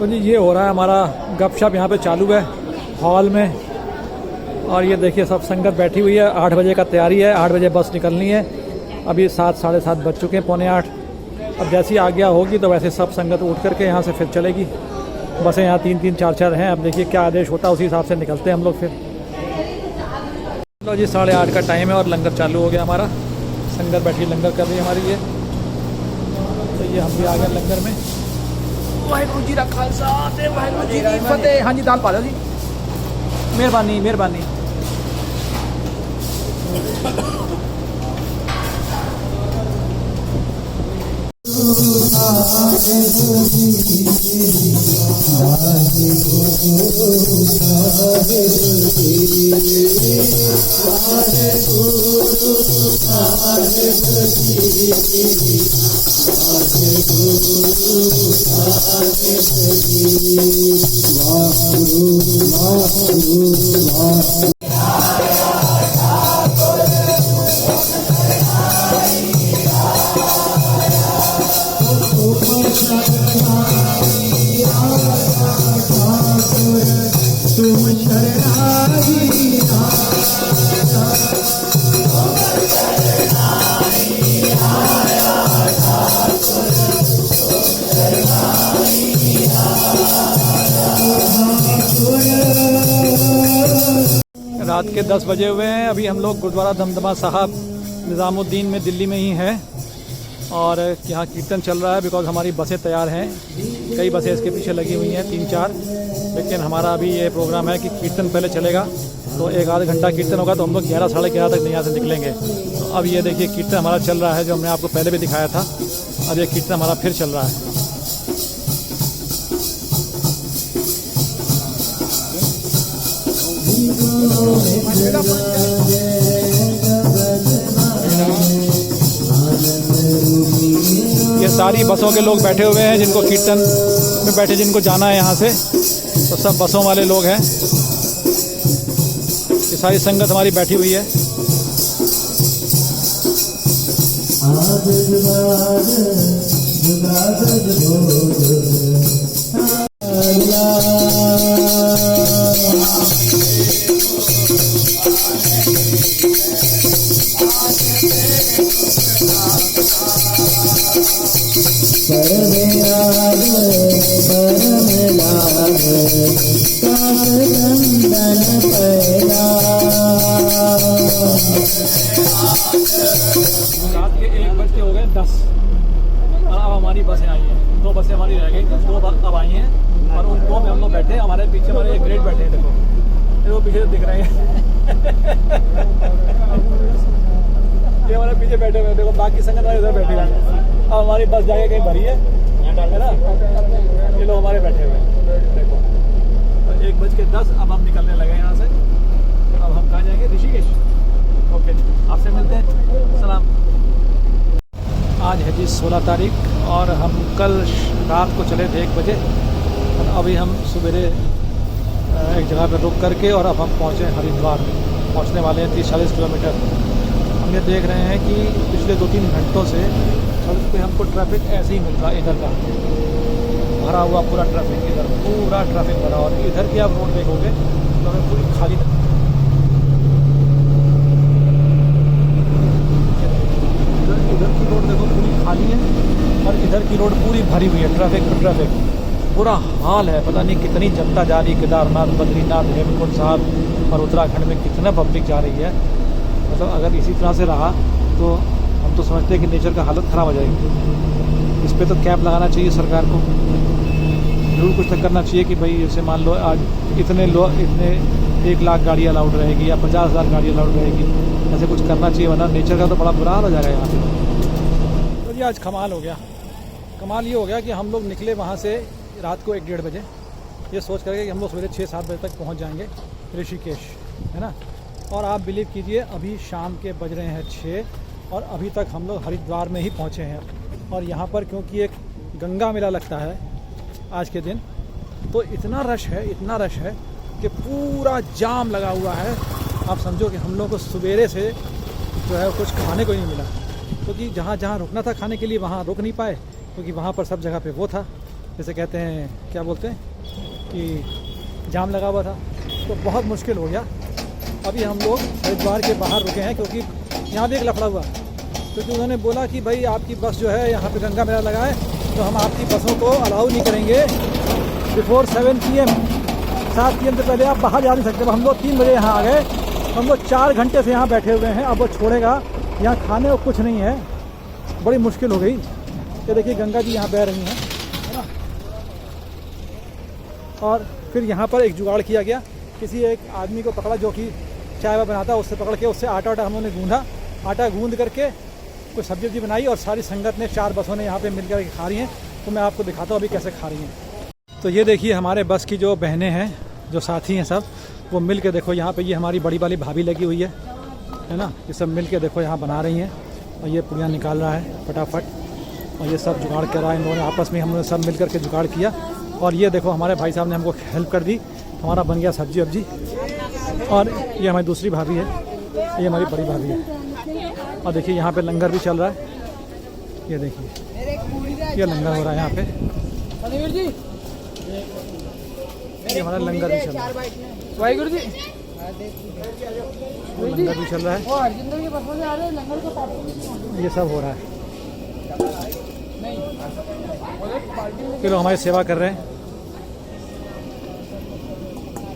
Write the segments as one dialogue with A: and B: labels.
A: तो जी ये हो रहा है हमारा गपशप यहाँ पे चालू है हॉल में। और ये देखिए सब संगत बैठी हुई है। 8 बजे का तैयारी है, 8 बजे बस निकलनी है। अभी 7 साढ़े 7 बज चुके हैं, पौने 8। अब जैसी आज्ञा होगी तो वैसे सब संगत उठ करके यहाँ से फिर चलेगी। बसें यहाँ 3-3 4-4 हैं। अब देखिए क्या आदेश होता है, उसी हिसाब से निकलते हैं हम लोग फिर। लो जी 8:30 का टाइम है और लंगर चालू हो गया हमारा। संगत बैठी लंगर कर रही है हमारी ये। तो ये हम भी आ गए लंगर में। वाहिगुरू जी का खालसा ते वाहिगुरू जी की फतेह। हाँ जी दाल पा लो जी, मेहरबानी मेहरबानी। रात के 10 बजे हुए हैं। अभी हम लोग गुरुद्वारा दमदमा साहब निज़ामुद्दीन में दिल्ली में ही हैं और यहाँ कीर्तन चल रहा है। बिकॉज़ हमारी बसें तैयार हैं, कई बसें इसके पीछे लगी हुई हैं 3-4। लेकिन हमारा अभी ये प्रोग्राम है कि कीर्तन पहले चलेगा, तो 1 आध घंटा कीर्तन होगा तो हम लोग 11 साढ़े 11 तक यहाँ से निकलेंगे। तो अब ये देखिए कीर्तन हमारा चल रहा है, जो हमने आपको पहले भी दिखाया था। अब ये कीर्तन हमारा फिर चल रहा है। ये सारी बसों के लोग बैठे हुए हैं जिनको कीर्तन में बैठे, जिनको जाना है यहाँ से, तो सब बसों वाले लोग हैं। ये सारी संगत हमारी बैठी हुई है। रात के 1:10 और अब हमारी बसें आई हैं। 2 बसें हमारी रह गई, 2 अब आई हैं और उन 2 में हम लोग बैठे हैं। हमारे पीछे हमारे एक ग्रेड बैठे हैं, देखो पीछे दिख रहे हैं। ये हमारे पीछे बैठे हुए हैं, देखो बाकी संगत हमारे इधर बैठी हुई है। अब हमारी बस जाके कहीं भरी है ना, ये लोग हमारे बैठे हुए हैं देखो। तो 1:10 अब हम निकलने लगे यहाँ से। अब हम कहाँ जाएंगे? ऋषिकेश। ओके, आपसे मिलते हैं, सलाम। आज है जी 16 तारीख और हम कल रात को चले थे 1 बजे और अभी हम सवेरे एक जगह पर रुक करके और अब हम पहुँचे हरिद्वार। पहुँचने वाले हैं 30-40 किलोमीटर। हम ये देख रहे हैं कि पिछले 2-3 घंटों से सड़क पे हमको ट्रैफिक ऐसे ही मिल रहा है। इधर का भरा हुआ पूरा ट्रैफिक, इधर पूरा ट्रैफिक भरा। और इधर की आप रोड देखोगे तो हमें पूरी खाली इधर की रोड देखो पूरी खाली है और इधर की रोड पूरी भरी हुई है। ट्रैफिक तो ट्रैफिक बुरा हाल है। पता नहीं कितनी जनता जा रही। केदारनाथ, बद्रीनाथ, हेमकुंड साहब और उत्तराखंड में कितना पब्लिक जा रही है। मतलब अगर इसी तरह से रहा तो हम तो समझते हैं कि नेचर का हालत ख़राब हो जाएगी। इस पर तो कैप लगाना चाहिए सरकार को। जरूर कुछ तो करना चाहिए कि भाई जैसे मान लो आज इतने 1 लाख गाड़ी अलाउड रहेगी या 50,000 गाड़ी अलाउड रहेगी। ऐसे कुछ करना चाहिए, वरना नेचर का तो बड़ा बुरा हाल हो जाएगा यहाँ पे। तो जी आज कमाल हो गया। कमाल ये हो गया कि हम लोग निकले वहाँ से रात को 1-1:30 बजे, ये सोच करके कि हम लोग सवेरे 6-7 बजे तक पहुँच जाएंगे ऋषिकेश, है ना। और आप बिलीव कीजिए अभी शाम के बज रहे हैं 6 और अभी तक हम लोग हरिद्वार में ही पहुँचे हैं। और यहाँ पर क्योंकि एक गंगा मेला लगता है आज के दिन, तो इतना रश है कि पूरा जाम लगा हुआ है। आप समझो कि हम लोग को सवेरे से जो है कुछ खाने को नहीं मिला, क्योंकि जहाँ रुकना था खाने के लिए वहाँ रुक नहीं पाए, क्योंकि वहाँ पर सब जगह पे वो था जैसे कहते हैं, क्या बोलते हैं कि जाम लगा हुआ था, तो बहुत मुश्किल हो गया। अभी हम लोग हरिद्वार के बाहर रुके हैं क्योंकि यहाँ भी एक लफड़ा हुआ, क्योंकि उन्होंने बोला कि भाई आपकी बस जो है यहाँ पे गंगा मेला लगा है, तो हम आपकी बसों को अलाउ नहीं करेंगे बिफोर 7 PM, 7 PM से पहले आप बाहर जा नहीं सकते। हम लोग 3 बजे यहाँ आ गए, हम लोग 4 घंटे से यहाँ बैठे हुए हैं। अब वो छोड़ेगा, यहाँ खाने को कुछ नहीं है, बड़ी मुश्किल हो गई। ये देखिए गंगा जी यहाँ बह रही हैं, है ना। और फिर यहाँ पर एक जुगाड़ किया गया, किसी एक आदमी को पकड़ा जो कि चाय वाय बनाता, उससे पकड़ के उससे आटा हम लोगों ने गूँधा, आटा गूँध करके कुछ सब्जी वब्जी बनाई और सारी संगत ने 4 बसों ने यहाँ पे मिलकर खा रही हैं। तो मैं आपको दिखाता हूँ अभी कैसे खा रही हैं। तो ये देखिए हमारे बस की जो बहनें हैं, जो साथी हैं सब, वो मिल के देखो यहाँ पे ये हमारी बड़ी वाली भाभी लगी हुई है ना। ये सब मिल के देखो यहाँ बना रही हैं और ये पुड़िया निकाल रहा है फटाफट, और ये सब जुगाड़ कर रहा है। इन लोगों ने आपस में, हम लोगों ने सब मिल करके जुगाड़ किया। और ये देखो हमारे भाई साहब ने हमको हेल्प कर दी, हमारा बन गया सब्जी वब्जी। और ये हमारी दूसरी भाभी है, ये हमारी बड़ी भाभी है। और देखिए यहाँ पे लंगर भी चल रहा है, ये देखिए ये लंगर हो रहा है यहाँ पे, ये हमारा लंगर भी चल रहा है, वाहिगुरु जी लंगर भी चल रहा है, ये सब हो रहा है। ये लोग हमारी सेवा कर रहे हैं।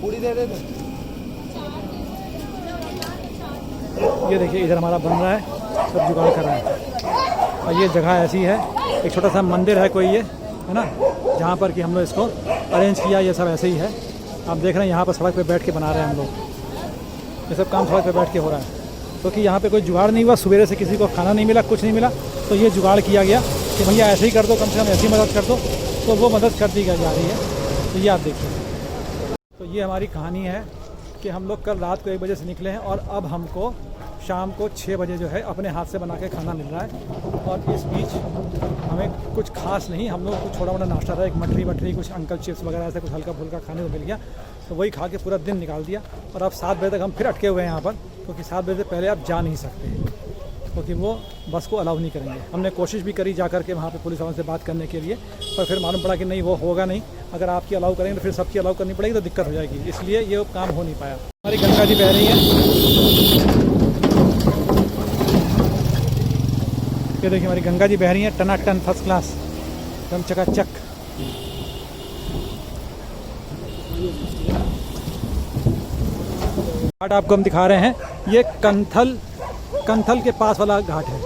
A: पूरी दे दे। ये देखिए इधर हमारा बन रहा है, सब जुगाड़ कर रहा है। और ये जगह ऐसी है, एक छोटा सा मंदिर है कोई, ये है ना, जहाँ पर कि हम लोग इसको अरेंज किया। ये सब ऐसे ही है, आप देख रहे हैं यहाँ पर सड़क पे बैठ के बना रहे हैं हम लोग। ये सब काम सड़क पे बैठ के हो रहा है क्योंकि यहाँ पे कोई जुगाड़ नहीं हुआ, सवेरे से किसी को खाना नहीं मिला, कुछ नहीं मिला, तो ये जुगाड़ किया गया कि भैया ऐसे ही कर दो, कम से कम ऐसी मदद कर दो। तो वो मदद कर दी जा रही है। तो ये आप देखिए, तो ये हमारी कहानी है कि हम लोग कल रात को 1 बजे से निकले हैं और अब हमको शाम को 6 बजे जो है अपने हाथ से बना के खाना मिल रहा है। और इस बीच हमें कुछ खास नहीं, हम लोग कुछ छोटा मोटा नाश्ता था, एक मटरी कुछ अंकल चिप्स वगैरह ऐसे कुछ हल्का फुल्का खाने को मिल गया, तो वही खा के पूरा दिन निकाल दिया। और अब 7 बजे तक हम फिर अटके हुए हैं यहाँ पर, क्योंकि 7 बजे से पहले आप जा नहीं सकते, क्योंकि वो बस को अलाउ नहीं करेंगे। हमने कोशिश भी करी जा करके वहाँ पे पुलिस वालों से बात करने के लिए, पर फिर मालूम पड़ा कि नहीं, वो होगा नहीं। अगर आपकी अलाउ करेंगे तो फिर सबकी अलाउ करनी पड़ेगी, तो दिक्कत हो जाएगी, इसलिए ये काम हो नहीं पाया। हमारी गंगा जी बह रही है, ये देखिए हमारी गंगा जी बह रही है, टनाटन फर्स्ट क्लास, एकदम चकाचक। घाट आपको हम दिखा रहे हैं, ये कंथल के पास वाला घाट है,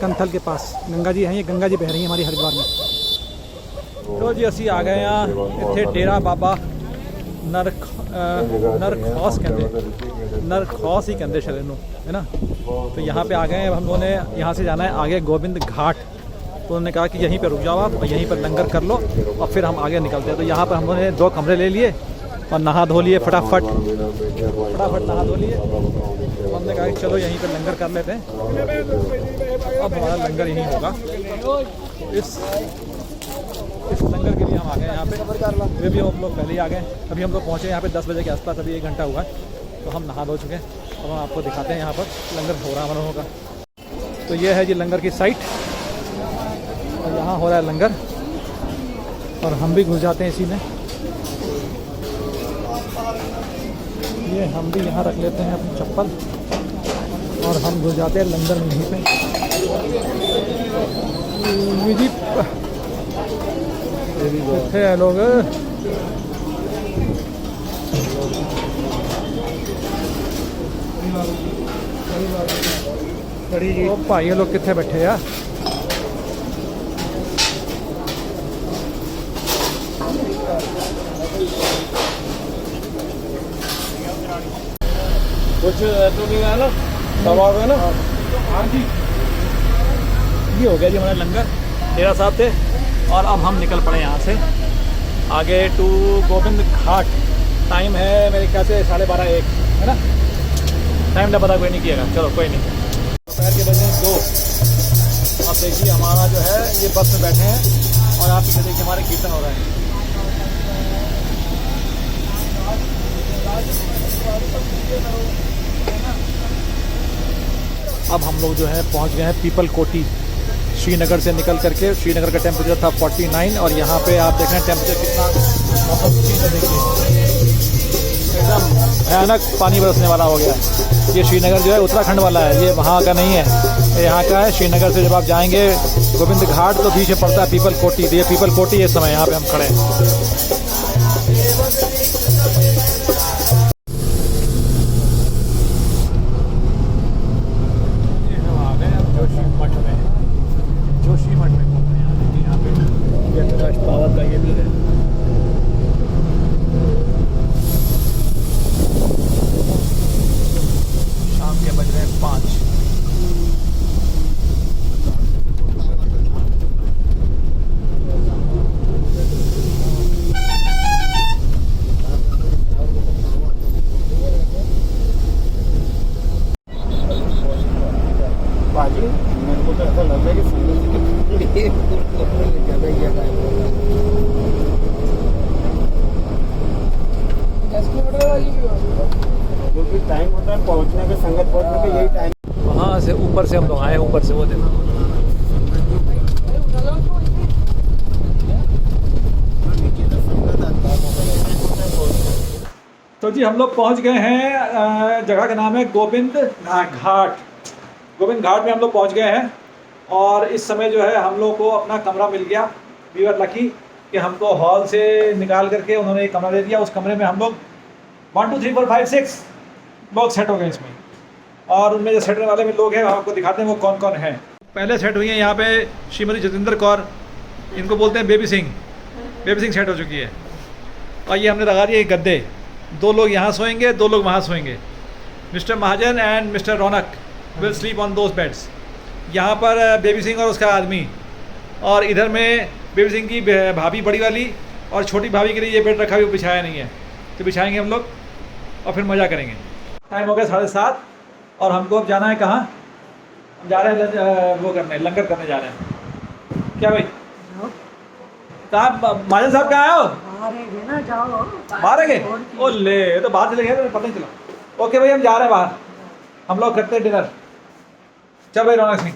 A: कंथल के पास गंगा जी हैं। ये गंगा जी बह रही है हमारी हरिद्वार में। तो जी असी आ गए यहाँ, इतने डेरा बाबा नरखौस ही कहते शहर नू, है ना। तो यहाँ पे आ गए हैं, हम लोगों ने यहाँ से जाना है आगे गोविंद घाट। तो उन्होंने कहा कि यहीं पर रुक जाओ आप और यहीं पर लंगर कर लो और फिर हम आगे निकलते हैं। तो यहाँ पर हम लोगों ने 2 कमरे ले लिए और नहा धो लिए, फटाफट नहा धो लिए। हमने कहा कि चलो यहीं पर लंगर कर लेते हैं, अब हमारा लंगर यहीं होगा। इस लंगर के लिए हम आ गए यहाँ पे, अभी हम लोग पहले ही आ गए। अभी हम लोग पहुँचे यहाँ पे 10 बजे के आसपास, अभी 1 घंटा हुआ है। तो हम नहा धो चुके हैं, अब हम आपको दिखाते हैं यहाँ पर लंगर हो रहा है हम लोगों का। तो ये है जी लंगर की साइट, और यहाँ हो रहा है लंगर, और हम भी घुस जाते हैं इसी में। ये हम भी यहाँ रख लेते हैं अपनी चप्पल और हम घुस जाते हैं लंगर में यहीं पे। कितने हैं लोग, ओ भाई ये लोग कितने बैठे यार। कुछ तो नहीं है ना, दबाव है ना। हाँ जी, ये हो गया जी हमारा लंगर, डेरा साहब थे। और अब हम निकल पड़े यहाँ से आगे टू गोविंद घाट। टाइम है मेरे ख्याल से 12:30-1, है ना। टाइम का पता कोई नहीं किएगा, चलो कोई नहीं। दोपहर के बजे 2। अब देखिए हमारा जो है ये बस में बैठे हैं और आप पीछे देखिए हमारे कीर्तन हो रहे हैं। अब हम लोग जो है पहुंच गए हैं पीपल कोटी श्रीनगर से निकल करके श्रीनगर का टेम्परेचर था 49 और यहाँ पे आप देख रहे हैं टेम्परेचर कितना मतलब चीज़ है, देखिए एकदम भयानक पानी बरसने वाला हो गया है। ये श्रीनगर जो है उत्तराखंड वाला है, ये वहाँ का नहीं है, ये यहाँ का है। श्रीनगर से जब आप जाएंगे गोविंद घाट तो पीछे पड़ता है पीपल कोटी, ये पीपल कोटी इस समय यहाँ पे हम खड़े हैं। जोशीमठ में घूम रहे हैं, यहाँ पे जयप्रकाश पावर का ये भी है। शाम के बज रहे हैं 5।
B: बाजी मेरे को तो ऐसा लग रहा है कि जो भी टाइम होता है पहुंचने के, संगत पहुंचने का, यही टाइम।
A: वहाँ से ऊपर से हम लोग आए, ऊपर से वो देखो। तो जी हम लोग पहुँच गए हैं, जगह का नाम है गोविंद घाट। गोविंद घाट में हम लोग पहुँच गए हैं और इस समय जो है हम लोग को अपना कमरा मिल गया। वी आर लकी कि हमको हॉल से निकाल करके उन्होंने एक कमरा दे दिया। उस कमरे में हम लोग 1 2 3 4 5 6 लोग सेट हो गए इसमें, और उनमें जो सेट होने वाले में लोग हैं आपको दिखाते हैं वो कौन कौन हैं। पहले सेट हुई हैं यहाँ पे श्रीमती जतिंदर कौर, इनको बोलते हैं baby Singh. Baby Singh set हो चुकी है। और ये हमने लगा दिए गद्दे, 2 लोग यहाँ सोएंगे, 2 लोग वहाँ सोएंगे। Mister Mahajan and mister Raunak will sleep on those beds. यहाँ पर बेबी सिंह और उसका आदमी, और इधर में बेबी सिंह की भाभी बड़ी वाली और छोटी भाभी के लिए ये बेड रखा भी, बिछाया नहीं है, तो बिछाएंगे हम लोग और फिर मज़ा करेंगे। टाइम हो गया 7:30 और हमको अब जाना है कहाँ? हम जा रहे हैं वो करने, लंगर करने जा रहे हैं। क्या भाई साहब, महाजन साहब कहाँ आए हो? बाहर गए? ओ ले, तो बाहर चले गए तो पता नहीं चला। ओके भाई हम जा रहे हैं बाहर, हम लोग करते हैं डिनर। चल भाई रौनक सिंह।